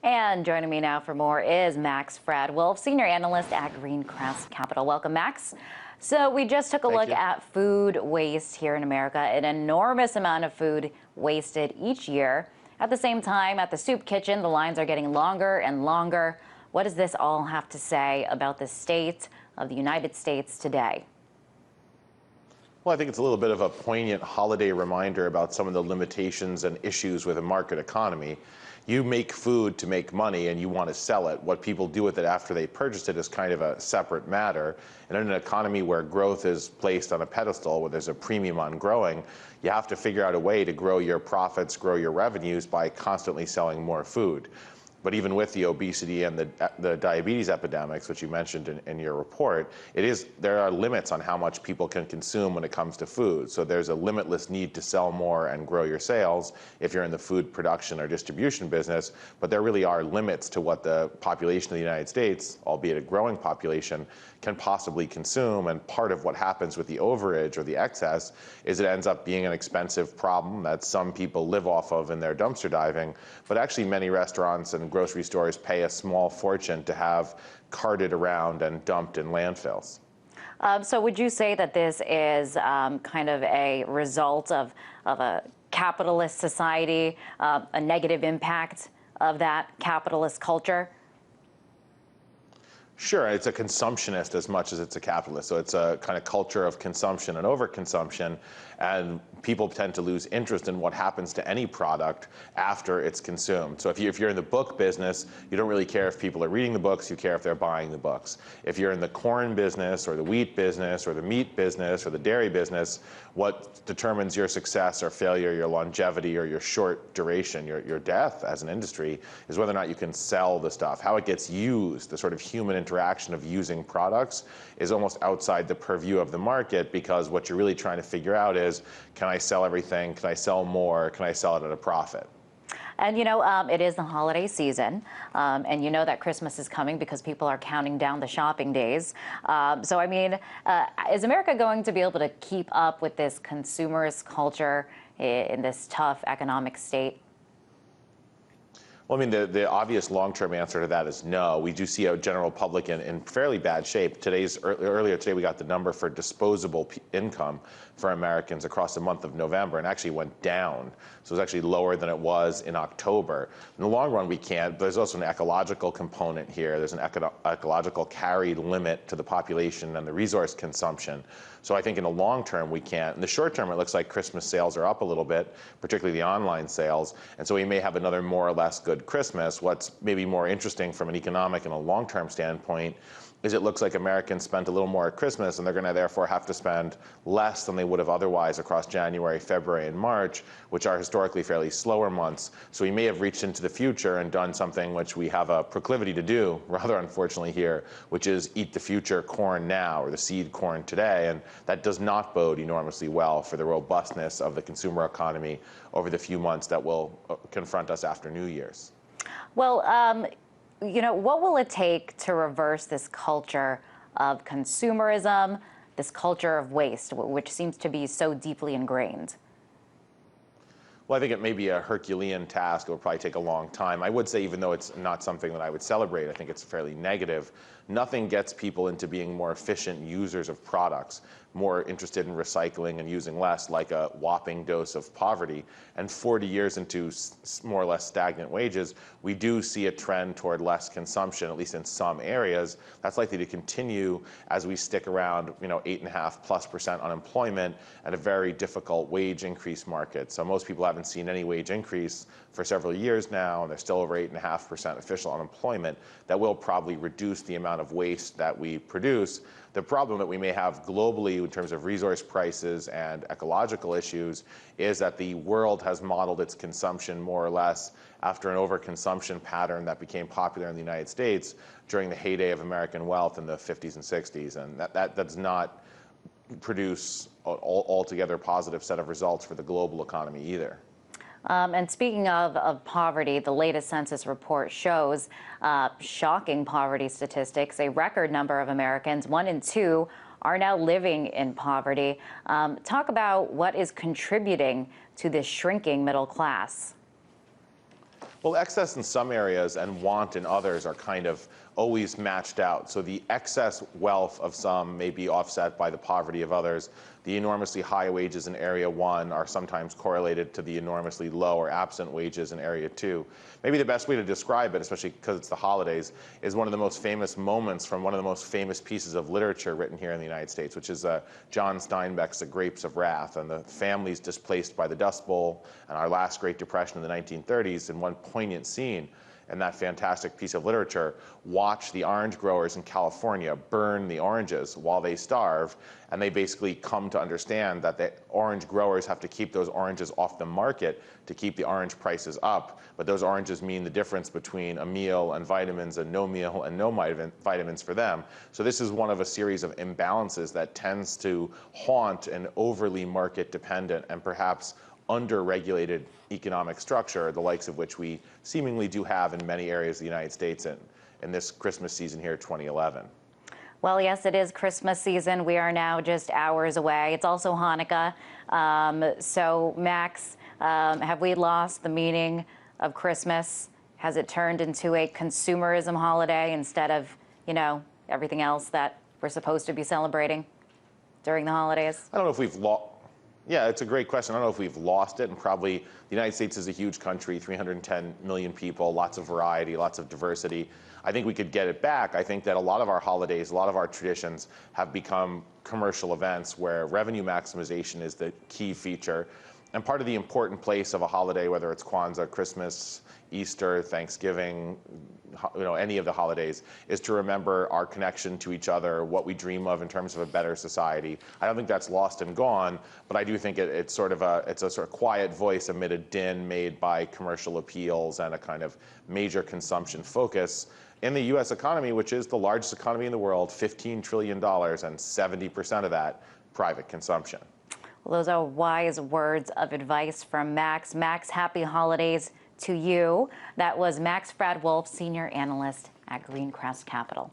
And joining me now for more is Max Fradwolf, Senior Analyst at Greencrest Capital. Welcome, Max. So we just took a look at food waste here in America, an enormous amount of food wasted each year. At the same time, at the soup kitchen, the lines are getting longer and longer. What does this all have to say about the state of the United States today? Well, I think it's a little bit of a poignant holiday reminder about some of the limitations and issues with a market economy. You make food to make money and you want to sell it. What people do with it after they purchase it is kind of a separate matter. And in an economy where growth is placed on a pedestal, where there's a premium on growing, you have to figure out a way to grow your profits, grow your revenues by constantly selling more food. But even with the obesity and the diabetes epidemics, which you mentioned in your report, there are limits on how much people can consume when it comes to food. So there's a limitless need to sell more and grow your sales if you're in the food production or distribution business. But there really are limits to what the population of the United States, albeit a growing population, can possibly consume. And part of what happens with the overage or the excess is it ends up being an expensive problem that some people live off of in their dumpster diving. But actually many restaurants and grocery stores pay a small fortune to have carted around and dumped in landfills. So would you say that this is kind of a result of a capitalist society, a negative impact of that capitalist culture? Sure, it's a consumptionist as much as it's a capitalist. So it's a kind of culture of consumption and overconsumption, and people tend to lose interest in what happens to any product after it's consumed. So if you're in the book business, you don't really care if people are reading the books, you care if they're buying the books. If you're in the corn business or the wheat business or the meat business or the dairy business, what determines your success or failure, your longevity or your short duration, your death as an industry, is whether or not you can sell the stuff. How it gets used, the sort of human interaction of using products, is almost outside the purview of the market, because what you're really trying to figure out is, can I sell everything? Can I sell more? Can I sell it at a profit? And it is the holiday season, and you know that Christmas is coming because people are counting down the shopping days. So I mean, is America going to be able to keep up with this consumerist culture in this tough economic state? Well, I mean, the obvious long-term answer to that is no. We do see a general public in fairly bad shape. Earlier today, we got the number for disposable income for Americans across the month of November, and actually went down. So it was actually lower than it was in October. In the long run, we can't. There's also an ecological component here. There's an ecological carried limit to the population and the resource consumption. So I think in the long term, we can't. In the short term, it looks like Christmas sales are up a little bit, particularly the online sales. And so we may have another more or less good Christmas. What's maybe more interesting from an economic and a long-term standpoint is it looks like Americans spent a little more at Christmas, and they're going to therefore have to spend less than they would have otherwise across January, February, and March, which are historically fairly slower months. So we may have reached into the future and done something which we have a proclivity to do, rather unfortunately here, which is eat the future corn now, or the seed corn today. And that does not bode enormously well for the robustness of the consumer economy over the few months that will confront us after New Year's. Well, what will it take to reverse this culture of consumerism, this culture of waste, which seems to be so deeply ingrained? Well, I think it may be a Herculean task. It will probably take a long time. I would say, even though it's not something that I would celebrate, I think it's fairly negative. Nothing gets people into being more efficient users of products, more interested in recycling and using less, like a whopping dose of poverty. And 40 years into more or less stagnant wages, we do see a trend toward less consumption, at least in some areas. That's likely to continue as we stick around, 8.5+% unemployment and a very difficult wage increase market. So most people haven't seen any wage increase for several years now, and they're still over 8.5% official unemployment. That will probably reduce the amount of waste that we produce. The problem that we may have globally in terms of resource prices and ecological issues is that the world has modeled its consumption more or less after an overconsumption pattern that became popular in the United States during the heyday of American wealth in the 50s and 60s. And that does not produce an altogether positive set of results for the global economy either. And speaking of poverty, the latest census report shows shocking poverty statistics. A record number of Americans, 1 in 2, are now living in poverty. Talk about what is contributing to this shrinking middle class. Well, excess in some areas and want in others are kind of always matched out. So the excess wealth of some may be offset by the poverty of others. The enormously high wages in Area 1 are sometimes correlated to the enormously low or absent wages in Area 2. Maybe the best way to describe it, especially because it's the holidays, is one of the most famous moments from one of the most famous pieces of literature written here in the United States, which is John Steinbeck's The Grapes of Wrath, and the families displaced by the Dust Bowl and our last Great Depression in the 1930s. In one poignant scene in that fantastic piece of literature, watch the orange growers in California burn the oranges while they starve, and they basically come to understand that the orange growers have to keep those oranges off the market to keep the orange prices up, but those oranges mean the difference between a meal and vitamins and no meal and no vitamins for them. So this is one of a series of imbalances that tends to haunt an overly market dependent and perhaps under-regulated economic structure, the likes of which we seemingly do have in many areas of the United States in this Christmas season here, 2011. Well, yes, it is Christmas season. We are now just hours away. It's also Hanukkah. So, Max, have we lost the meaning of Christmas? Has it turned into a consumerism holiday instead of, everything else that we're supposed to be celebrating during the holidays? I don't know if we've lost. Yeah, it's a great question. I don't know if we've lost it, and probably the United States is a huge country, 310 million people, lots of variety, lots of diversity. I think we could get it back. I think that a lot of our holidays, a lot of our traditions have become commercial events where revenue maximization is the key feature. And part of the important place of a holiday, whether it's Kwanzaa, Christmas, Easter, Thanksgiving, any of the holidays, is to remember our connection to each other, what we dream of in terms of a better society. I don't think that's lost and gone, but I do think it's a sort of quiet voice amid a din made by commercial appeals and a kind of major consumption focus in the U.S. economy, which is the largest economy in the world, $15 trillion, and 70% of that private consumption. Well, those are wise words of advice from Max. Max, happy holidays to you. That was Max Fradwolf, Senior Analyst at Greencrest Capital.